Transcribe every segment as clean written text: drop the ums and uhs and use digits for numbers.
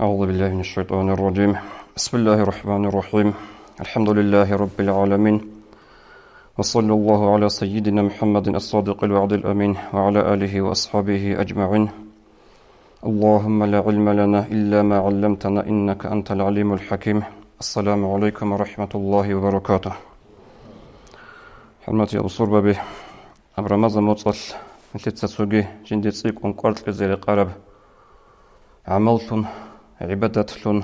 أعوذ بالله من الشيطان الرجيم. بسم الله الرحمن الرحيم. الحمد لله رب العالمين، وصلى الله على سيدنا محمد الصادق الوعد الأمين وعلى آله وأصحابه أجمعين. اللهم لا علم لنا إلا ما علمتنا إنك أنت العليم الحكيم. السلام عليكم ورحمة الله وبركاته. حرمتي أبو صربة به أبرمز موصل مثل تسوقي جندي تسيق ونقرت لزير قرب عملتن عبادتلن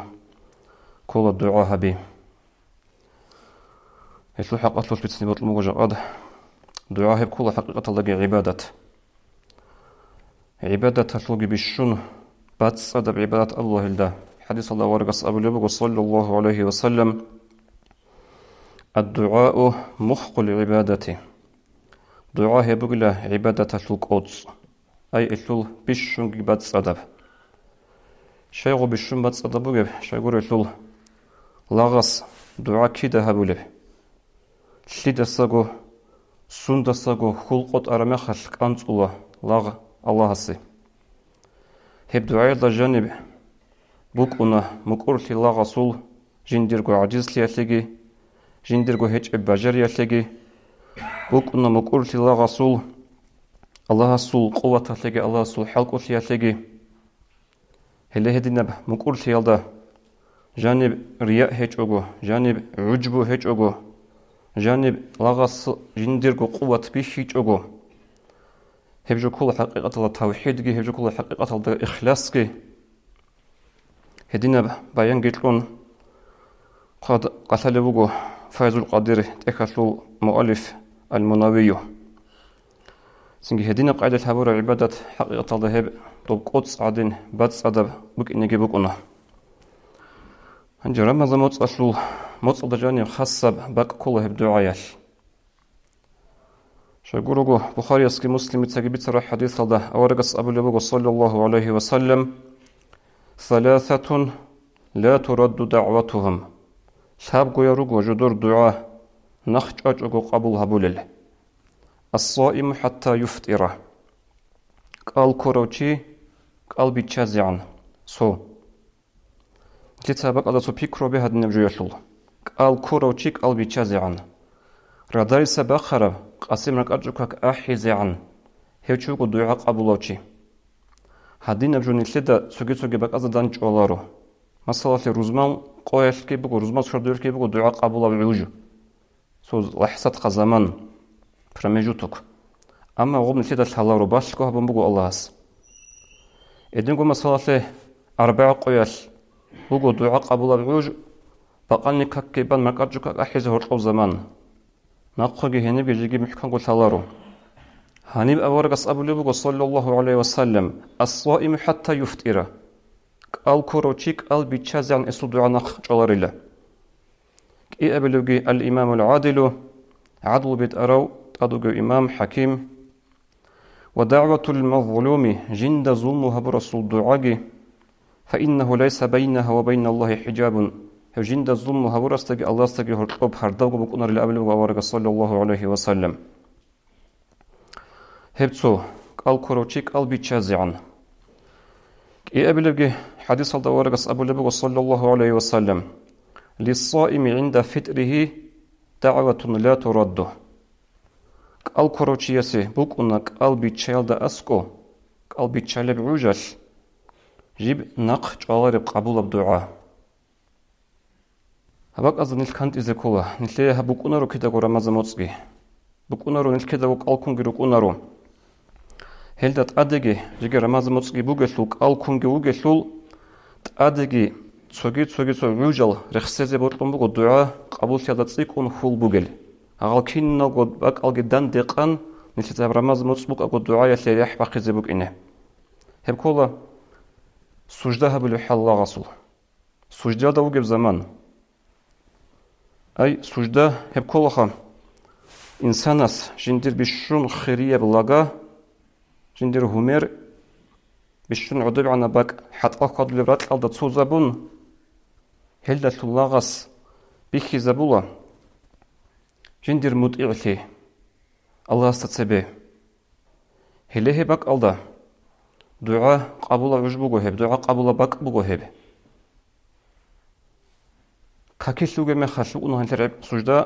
كل الدعاء بي يتلو حقات لوش بتسني بطل مغجقاد دعاء بكل حقيقة لقي عبادة تلوغي بالشن باتساد بعبادة الله الله. حديث الله ورقص أبو لبق صلى الله عليه وسلم: الدعاء مخ العبادة. دعاء بقلا عبادة تلوغ قدس أي إتلو بالشن باتساد شيغو بالشن باتساد بقب شيغور إتلو لاغس دعاء كده هبوله شيد الساقو سند الساقو خلقات أرمخل كانت الله لاغ الله سي هب دعاء الله جانب بوكونا مقرتي لاغ سول جندرغو عجز لياتلغي جندرغو هج بجر ياتلغي بوكونا مقرتي لاغ سول الله سول قوة لغي الله سول حلق لياتلغي هله هدينب مقرتي يلدا جانب رياء هج اوغو جانب عجبو هج اوغو جانب لاغس جندرغو قوة بيشيج اوغو هبجو كل حقيقة التوحيد هبجو كل حقيقة الإخلاص هدينا بيان جيتلون قد قتل بوغو فايز القدير تكتلو مؤلف المنوي سنجي هدينا قاعدة هبور عبادة حقيقة الذهب طب قدس عدن باتس أدب بك إنجي بوكونا هنجي رمضان موت أسلو موت أدجاني خاصة باك كله بدعايات شاقولوغو بخاري اسكي مسلم تاقبيت راح حديث هذا أورقص أبو لبوغو صلى الله عليه وسلم: ثلاثة لا ترد دعوتهم. شابقو يروغو جدور دعاء نخج أجوغو قبول هبولل. الصائم حتى يفطر. قال كوروشي قال بيتشازعن سو كتابك أدسو بيكرو بهاد نبجو يشل قال كوروشي قال بيتشازعن راداري سباخرة قاسم رك أرجوكك أحيزعن هيوشوكو دعاء قبولوشي هادين نبجو نتلدا سوغي بك أزدان جولارو مثلا روزمان قويش كي بقو روزمان شردور كي بقو دعاء قبولا بعوجو سوز لحظة خزمان برمجوتك أما غوب نتلدا الحلارو باشكو هبن بقو الله هس إدنكو مثلا أربع قويش بقو دعاء قبولا بعوجو بقالني كاكيبان مرك أرجوكك أحيزه هرقو زمان ناقوغي هنبي جيجي محكانغو تالارو هنب أورغس أبو لبوغو صلى الله عليه وسلم: الصائم حتى يفطر. قال كوروشيك قال بيتشازعن اسو دعا نخ جولاريلا كي أبلوغي الإمام العادل عدل بيت أرو تادوغو إمام حكيم ودعوة المظلوم جند ظلمها برسول دعاغي فإنه ليس بينها وبين الله حجاب جند ظلمها برستغي الله استغي هرقب هردوغو بقنر الأبلوغو أورغس صلى الله عليه وسلم هبتو قال كوروشيك قال بيتشازعن كي أبلغي حديث الدوارقس أبو لبغ صلى الله عليه وسلم: للصائم عند فطره دعوة لا ترد. قال كوروشيسي بوكونا قال بيتشالد أسكو قال بيتشالب عجل جيب نق جوالب قبول الدعاء هباك أظن الكانت إذا كولا نتليها بوكونا رو كده رمضان موتسكي بوكونا رو نتكده وقال كونغي روكونا رو هلدا تأديجي جيجي رمضان موتسكي بوغشلو قال كونغي وغشلو تأديجي تسوغي عجل رخصيزي بوطلون بوغو دعاء قبول سيادة تسيكون فول بوغل أغال كين نوغو باك ألغي دان ديقان نتلتاب رمضان موتسبوك أغو دعاء يتلي يح باقي زيبوك إنه هب كولا سجده هبلو حال الله رسول سجده دا وغيب زمان أي سجده هب كولا خام إنسانس جندير بشون خيرية بلاغا جندير همير بشون عدوب عنا باك حتى قد لبرات الألدى تسوزابون هلدة اللاغس بيخي زابولا جندير مدعيتي الله استتسبه هليه باك ألدى دعاء قبول عجبوغو هب دعاء قبول باك بوغو هب كاكيسوغي مخالو أنه هنترعب سجدة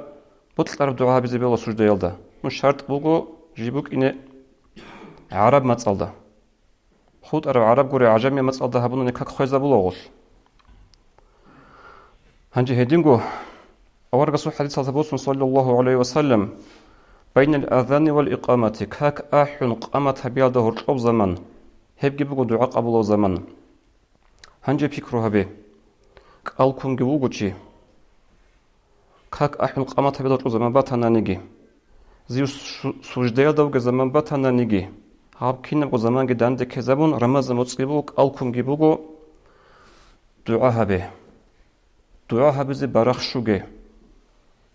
بطلع دعاء بزبيل سجدة يلدا شرط بوغو جيبوك إني عرب متصالدا خود عرب قوري عجمي متصالدا هبونو نكاك خويزا بلوغوش هنجي هيدينغو أورغسو حديث صلى الله عليه وسلم بين الأذان والإقامة كاك أحن قامت بياده رقب زمان هبجي بوغو دعاء قبول زمان هنجي بيكرو هبي قالكم جوغوشي كاك أحن قامت بياده رقب زمان باتانا نيجي زيو سجديا دوغ زمان باتانا نيجي هاب كينبغو زمان جدان دي كزابون رمز متصيبو قالكم جيبوغو دعاء هبي دعاء هبي زي باراخشوغي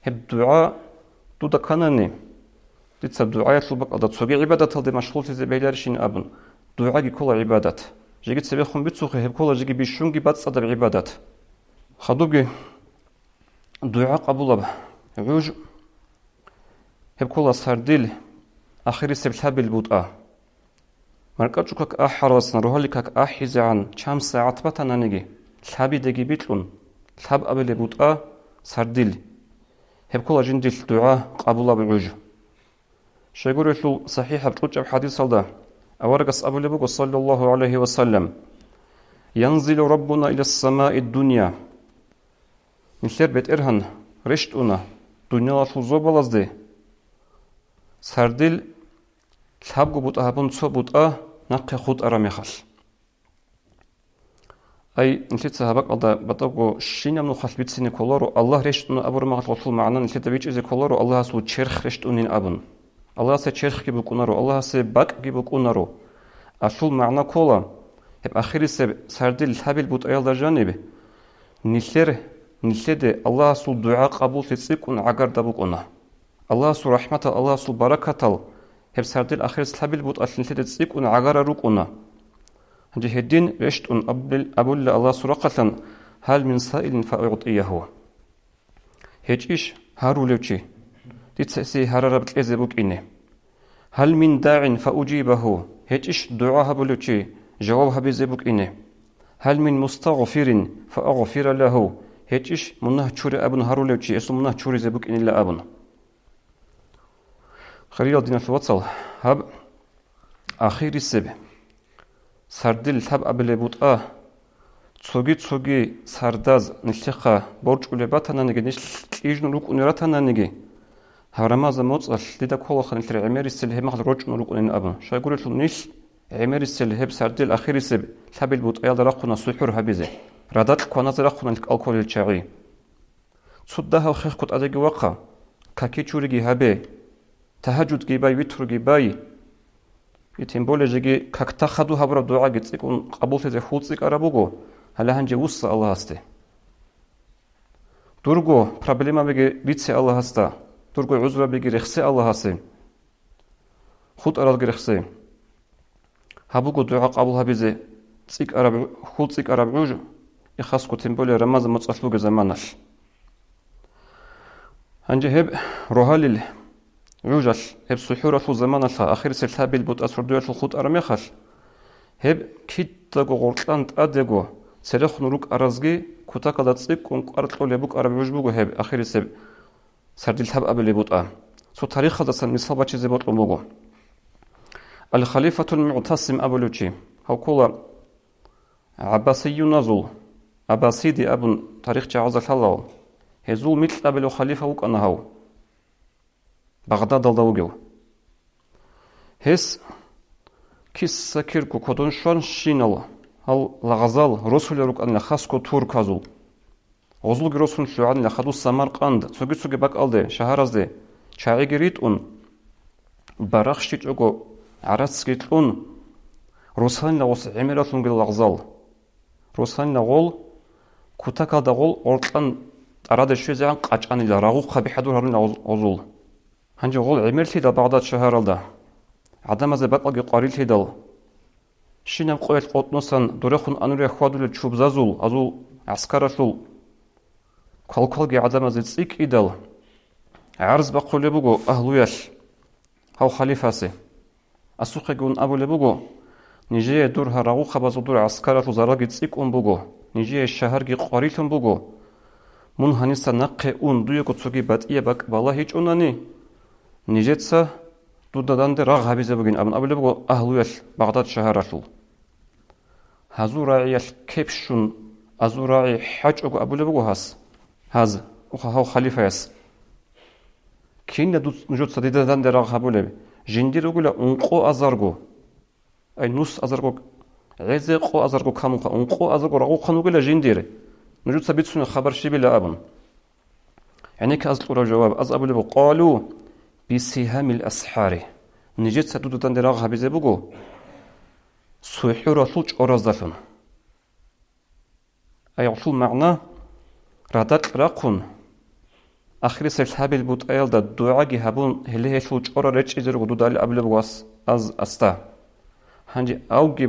هب دعاء دودا كاناني ديتسا دعاء يطلبك أدا تسوغي عبادة تلدي مشغول تزي بيلارشين أبن دعاء كولا عبادة جيجي تسبيخون بيتسوخي هب كولا جيجي بيشونجي باتسادة بعبادة خدوغي دعاء قبول عوج هب كولا سارديل آخري سبتها بالبوطة مركاتشوكك أحرصنا روحلكك أحيزي عن شام ساعات باتانا نيجي لحابي ديجي بيتلون لحاب أبلي بوطة سارديل هب كولا جنديل دعاء قبول بعوج شيقول يحلو صحيحة بتوجه حديث صلى أورقس أبو لبوك صلى الله عليه وسلم ينزل ربنا إلى السماء الدنيا مثل بيت إرهن رشتنا دنيا لطوزو بلازدي سردل تحبقو بوطا هبون تصو بوطا نقي خود أراميخال أي نتلت صحابك أدا بطاقو شين يمنو خاص بيتسيني كولارو الله رشتنا أبو رماغت غطول معنا نتلت بيج إزي كولارو الله سو تشيرخ رشتونين أبن الله سه چرخ کی بکنارو الله سه باق کی بکنارو اصل معنا کولا هب آخری سه سردل حبل بود ایال در جانبه نشلده الله سو دعا قبول تسيكون عقر دبوكونا الله سو رحمة الله سو بركة هب سردل آخر حبل بود اصل نشلده تسيكون عقر روكونا هنجي هدين رشتون أبول الله سو رقة هل من سائل فأعطيه هيجيش هارو لوچي ديتسي هرربت إزبوك إني هل من داع فأجيبه هيتش دعاها بلوشي جوابها بزبوك إني هل من مستغفر فأغفر له هيتش منه تشوري أبن هارولوشي اسم منه تشوري زبوك إني لا أبن خليل الدين الوصل هب آخر السب سردل هب أبل بوطأ تسوغي سرداز نشتخا برج أولباتنا نجي نشتيجن لوك أنيراتنا نجي هرماز موصل لدا كل خنتر عمر السلهم مخل رجع نلقون أبن شايقول النيش عمر السلهم سردل أخير السب حبل بوت أيضا رقنا سحور هبزه ردات كونات رقنا الكل الشعري صدها وخير كت أدق وقع كاكيتشوري هبه تهجد جباي ويتر جباي يتمبول جي كاكتخدو هبر الدعاء جتسيكون قبول تزخوتسيك أرابوغو هلا هنجي وصى الله هسته دورغو проблема بيجي بيتسي الله هسته ترجع عذرا بجرخسي الله هسه خود أراد جرخسي هبوكو دعاء قبول هبزه تسيك أراب خود تسيك أراب عوج يخص كتنبول رمز متصلوج زمانش هنجي هب روحال عوجش هب سحورة في زمانش آخر سلسلة بالبوت أسفر دوية الخود أرميخش هب كيد تجو غرطان تأدجو سرخ نروك أرزجي كتاك دتسيك ونقارتلو لبوك أراب عوج بوجو هب آخر سب سردل حب أبل بوطأ سو تاريخ هذا سن مصابة چیزی بوط لوموگو الخليفة المعتصم أبو لوچي هاو كولا عباسي نزول عباسي دي أبن تاريخ جعوز الحلال هزول مثل أبلو خليفة وك أنا هاو بغداد دلدوغو هس كيس سكيركو كودون شون شينال هاو لغزال رسول روك أن لخاسكو تورك هزول غزل جروسون شوعان لخدو سمرقند سوغي باك ألده شهرازده چاعي جريت براخشيت أغو عراتسكيت روسان لغوس عميراتون باللغزال روسان لغول كوتاكا دغول أورطلان أراد الشوزيان قاچان إلا راغو قبيحدور هرون لغزول هنجي غول عميرتي دا بغداد شهرالده عدم از باقلقي قاريلتي دل شينام قويت قوتنوسان دوريخون أنوري خوادول چوبزازول أزول عسكراتول كل عدم از تسيك إدل عرض بقول لبوجو أهلويش هاو خليفة أسوق جون أبو لبوجو نيجي دور هراغو خبز دور عسكرة وزراغ تسيك بوجو نيجي الشهر جي قريتهم بوجو Мун ханиса наққе ун дуя куцуги батия бак бала хич унани. Нижетса дудадан де раг хабизе бугин абн абуле буго ахлуял Багдад шахарашул. Хазураиял кепшун азураи хач уго абуле буго хас. Хаз ухахау халифа яс. Кине нужутса дидадан де раг хабуле. Жиндир угула унқо азаргу. Ай нус азаргу غزي قو أزرقو كاموكا أنقو أزرقو رغو قنوغي لجندير نجود سبيتسون خبر شبي لأبن يعني كأزلقو جواب أزأبو لبو قالوا بسهام الأسحار نجد سدودو تندراغ هبزي بغو سوحي رسولج أرازدفن أي عصول معنى رادات راقون آخری سلسابی بود ایل دا دعاگی هبون هلیه شلوچ أرا رچ إزرقو دو دالی أبلي بغو از استا هنجي أوگي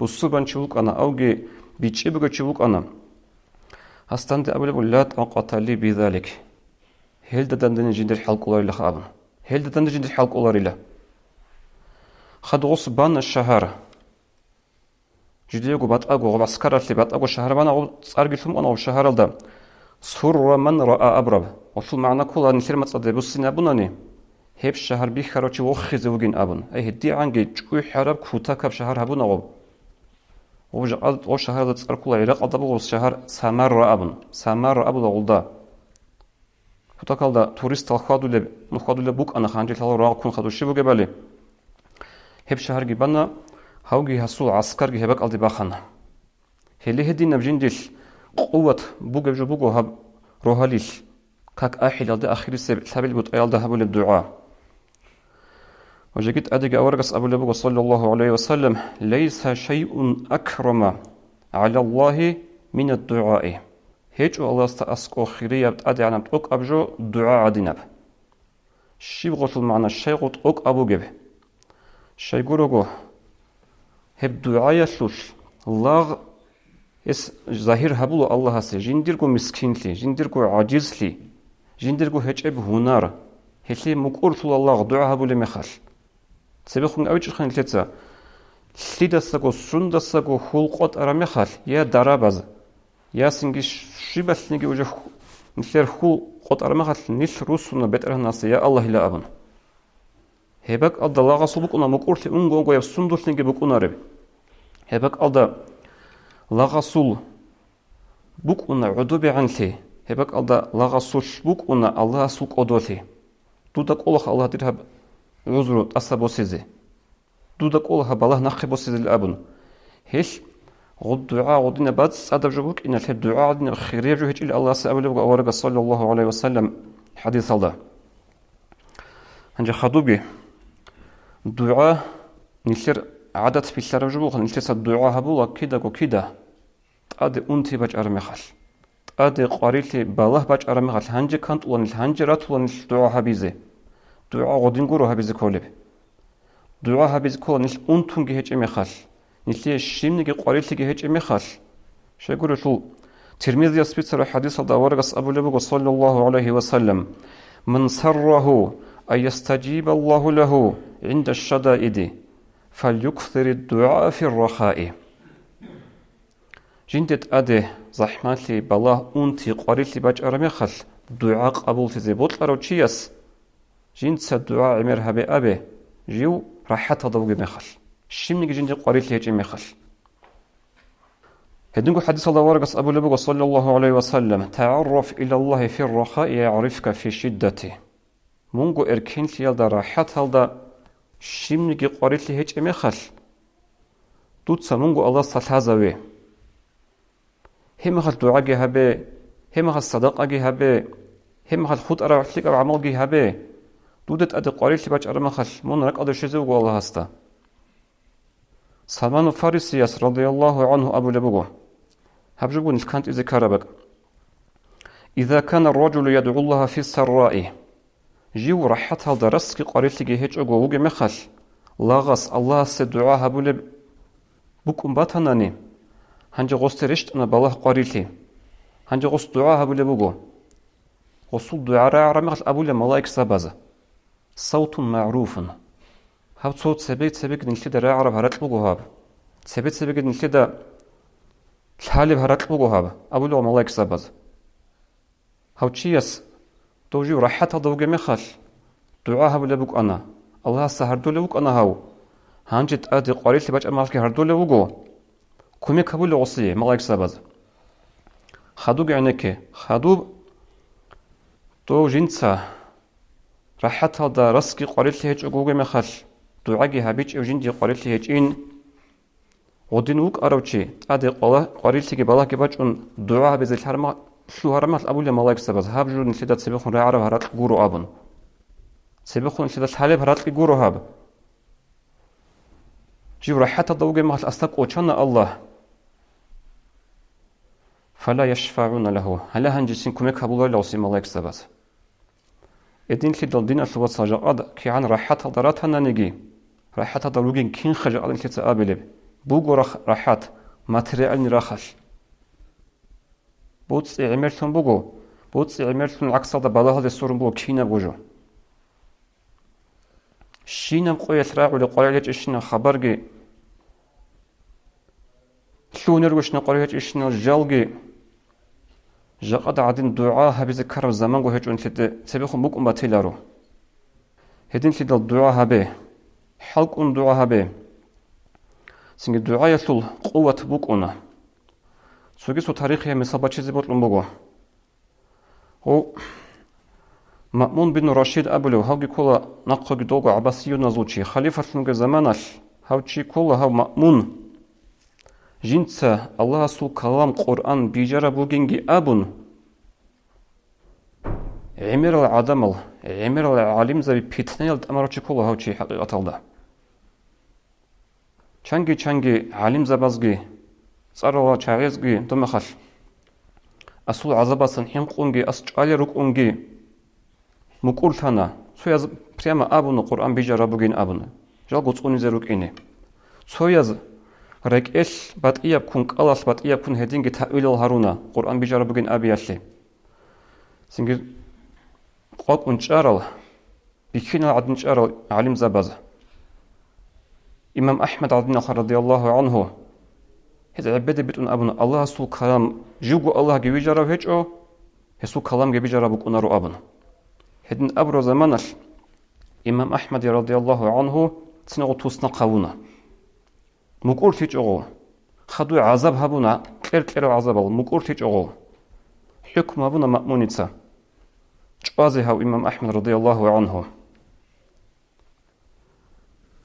بصوبان چوك أنا أوجي بيجيبك چوك أنا هستند أبلي بولات أقاتلي بذلك هل دندن جندر حلق الله إلا خابن هل دندن جندر حلق الله إلا خد غصبان الشهر جديجو بات أجو بعسكرة اللي بات أجو شهر بنا أو أرجع ثم أنا وشهر الدا سر من رأى أبرب وصل معنا كل أن كلمة صدق بسنا بناني هب شهر بيخرج وخ زوجين أبن أي هدي عنجي جوي حرب كوتاك بشهر هبون أو وجعل شهر تصير كلها يرق أضبط الشهر سمر أبن سمر أبو الغلدا فتقال توريست الخادو لبوك أنا خانجي تلو راق كون خادو شبو جبالي هب شهر جبنا هاوجي هسول عسكر جهبك ألدي باخنا هلي هدي نبجنديل قوة بوك بوكو هب روهاليل كاك أحيل ألدي آخر سبيل بوت أيال ده هبول الدعاء وجدت أدق أورقص أبو لبوك صلى الله عليه وسلم ليس شيء أكرم على الله من الدعاء هيج الله استأسقو خيرية بتأدي عنا بتوك أبجو دعاء عدنب الشيء بغطل معنا الشيء غطوك أبو جب الشيء قولوكو هب دعاء يسلوش الله اس ظاهر هبولو الله هسي جندركو مسكين لي جندركو عاجز لي جندركو هيج أب هنار هلي مقور طول الله دعاء هبولي مخال سبخون أوجه خن لتسا لدسكو سندسكو خلقات أرمخال يا درابز يا سنجش شبث نجي وجه نشر خلقات أرمخال نش روسنا بتره ناس يا الله لا أبن هبك أدا الله غصبك أنا مقولت أنجو يا سندس نجي بك أنا رب هبك أدا الله غصول بك أنا عدوب عنتي هبك أدا الله غصول بك أنا الله سوق أدوتي تودك الله ترهب عذر أصابو سيزي دودك أولها بالله نخبو سيزي الأبن هيش غد دعاء غدنا بعد سادة جبوك إن الدعاء عدنا خيرية جوهج إلى الله سأبلي بقى أورق صلى الله عليه وسلم حديث الله هنجي خدوبي دعاء نشر عدد في الشرع جبوك نشر الدعاء هبولا كده وكده تأدي أنتي باج أرمخال تأدي قاريتي بالله باج أرمخال هنجي كانت ولن هنجي رات ولن الدعاء هبيزي دعاء غدين قرو هبيزي كولب دعاء هبيزي كول نش أنتون جهج أمخال نشلي الشيم نجي قاريتي جهج أمخال شو يقول شو ترمذي يثبت الحديث الدوارقس أبو لبق صلى الله عليه وسلم من سره أن يستجيب الله له عند الشدائد فليكثر الدعاء في الرخاء جندت أده زحماتي بالله أنتي قاريتي باج أرمخال دعاء قبول تزيبوت لروتشيس جنس الدعاء عمر هبي أبي جيو راحت هضوغي مخل الشمني جندي قريت ليجي مخل هدنكو حديث الله ورقص أبو لبق صلى الله عليه وسلم تعرف إلى الله في الرخاء يعرفك في شدته مونغو إركين ليالدا راحت هلدا الشمني قريت ليجي مخل دوتسا مونغو الله ستازوي هم خل دعاء هبي هم خل صدقة هبي هم خل خود أرعتلك أو عمل هبي دودت أدي قاريل باج أرمخل من رك أدي شزوج والله هستا سلمان الفارسي رضي الله عنه أبو لبوغو هبجبون الكانت إذا كربك إذا كان الرجل يدعو الله في السراء جيو رحت هذا رسك قاريل هيج أجو وجه مخل لاغس الله سدعاء هبو لب بكم باتناني هنجي غست رشت أنا بالله قاريلي هنجي غست دعاء هبو لبوغو غسل دعاء رمخل أبو لملاك سبازة صوت معروف هاب صوت سبيك نلتدا راعرب هرات بوغو هاب سبيك نلتدا الحالب هرات بوغو هاب أبو لو ملاك سباز هاوتشيس توجي راحتها دوجي مخال دعاها بلبوك أنا الله سهردو لبوك أنا هاو هانجت آدي قريت باج أمالك هردو لبوكو كومي كابول غصية ملايك سابز خادو عينك خادو تو جنسا راحتها دا رسكي قريت لهج أقوغي مخال دعاقي هابيج أو جندي قريت لهج إن ودينوك أروتشي آدي قريت لهج بالاكي باج أن دعاها بزي الحرمة شو هرمات أبولي ملايك سابز هابجو نسيدات سيبخون رعرب هرات قورو آبن سيبخون نسيدات حالب هرات قورو هاب جيو راحتها دوغي مخال أستاق أوچانا الله فلا يشفعون له هلا هنجسين كمك هبولي لوسي ملايك سابز إدين لدل دين أسوات ساجاقاد كي عن راحتها دراتها نانيجي راحتها دروغين كين خجاقاد انتي تقابلب بوغو راحت ماتريالني راخش بوتس عمرتون بوغو بوتس عمرتون العكس هذا بلاها دي سورن بوغو كينا بوجو شينا مقوية راعو لقرية إشنا خبرجي شو نروشنا قرية إشنا جالجي جاقد عدين دعاها بذكر الزمان وهيج أنت تبيخو مقوم باتيلارو هدين تدل دعاها به حلق دعاها به سنجي دعاء يسول قوة بوكونا سوغيسو تاريخي مسابة چيزي بوطلن بوغو هو مأمون بن رشيد أبلو هاوغي كولا نقوغي دوغو عباسيو نازوچي خليفة سنجي زمانش هاوچي كولا هاو مأمون جنسا الله سو كلام قرآن بيجارة بوغينجي أبون عمر العدمل عمر العالم زي بيتنيل أمرچي كولا هاوچي حقيقة الله چانگي عالم زبازگي صاروا چاغيزگي دمخل أسول عذابسن حنقونگي أسچالي ركونگي مقولتانا سوياز прямо أبون قرآن بيجارة بوغين أبون جال گوچوني زروك إني سوياز ركش باتياب كون قلاس باتياب كون هدينگي تأويل الهارونا قرآن بيجارة بوغين أبياشي سنگي قوق انچارل بكينا عدن چارل عالم زباز إمام أحمد عدن رضي الله عنه هذا عبادة بيتون أبنا الله سو كلام جوجو الله جبي جرا هيجو هسو كلام جبي جرا بكون رو أبنا هدن أبرز زمانش إمام أحمد رضي الله عنه تنقو توسنا قونا مقول تيجو خدو عذاب هبونا كير عذاب مقول تيجو حكم هبونا مأمونيتسا جوازي هاو إمام أحمد رضي الله عنه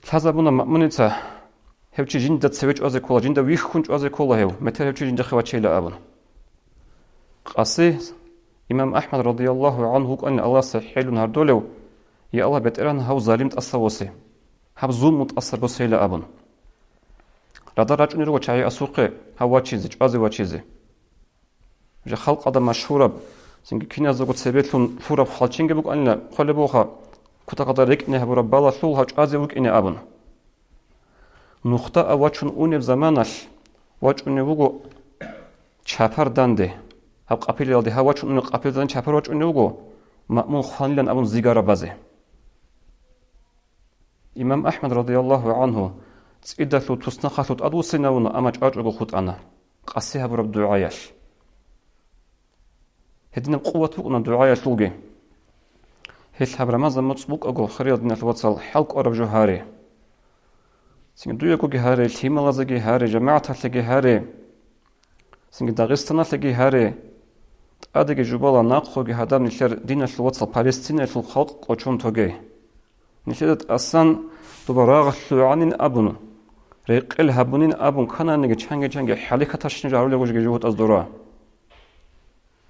حسابنا مأمونيتسا هوچي جندا تسويج أزي كولا جندا ويخ كونج أزي كولا هو متى هوچي جندا خواتشي لا أبن قاسي إمام أحمد رضي الله عنه أن الله سحيل هردولو يا الله بتران هاو ظالم تأسوسي هاو ظلم متأثر بسي لا أبن ردا راجعني رو چاي أسوقي هاو چيزي جوازي وچيزي جا خلق هذا مشهورة سنجي كينا زوجو تسبيتلون فورا بخالچينجي بوك أن خالي بوخا كتا قدر ركنه هبورا بالا سول هاو چازي وك إني أبن نقطه اوچون اون زمانش واچون وگو چپر دنده هب قپیل یالده هواچون اون قپیل دن چپر واچون وگو مأمون خانلن ابون زیگارا بازه امام احمد رضی الله عنه تسيدلو تسنخلو ادو سناون اما چاچو خود انا قصي هبر دعايش هدنا قوه وقنا دعايش لوگي هل هبر ما زمت بوك اگو خريدنا الوصل حلق ارب جوهاري سنگ دویکو که هره تیمالازگی هره جماعت هلگی هره سنگ داغستان هلگی هره ادگی جوبالا ناقخوگی هدام نشر دینش لوصل پالستین اشل خلق قچون توگی نشدت اصلا دوباره غلوعنین ابون رقل هبونین ابون کنانگی چنگی حلیکتاشن جارو لگوشگی جوهت از دورا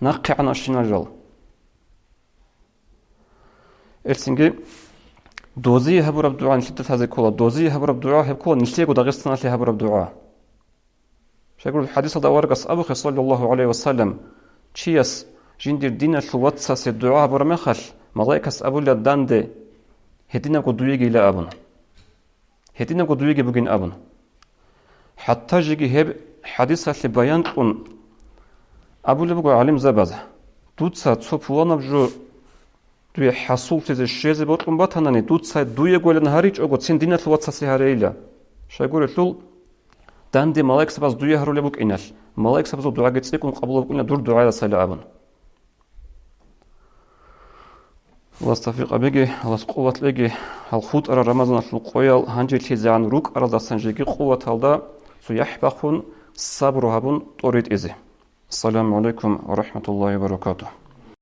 نقعن اشنا جل ارسنگی دوزي هبر بدعاء نشدت هذه كلها دوزي هبر بدعاء هب كلها نشتيقو داغستان اللي هبر بدعاء شكل الحديث هذا ورقص أبو صلى الله عليه وسلم تشيس جندير دينا شواتسا الدعاء هبر مخل ملايكس أبو لداند هدينا قدويجي لا أبن هدينا قدويجي بجين أبن حتى جيجي هب حديث اللي بيان قن أبو لبقى علم زباز دوتسا تصفوانا بجو دوی حصول تیز شیزی بودن باتنانی دوت ساید دوی گولن هریچ اگو تین دینت لوات ساسی هریلا شاگوری تول دندی ملاک سباز دوی هرول بوک اینش ملاک سباز دعا گتسی کن قبول بکنه دور دعای سال ابن الله استفيق أبيجي الله قوة لجي الخوت أرى رمضان القويل هنجي تيزي عن روك أرى دستنجي قوة هالدا سيحبخون صبر هبون طريد إزي. السلام عليكم ورحمة الله وبركاته.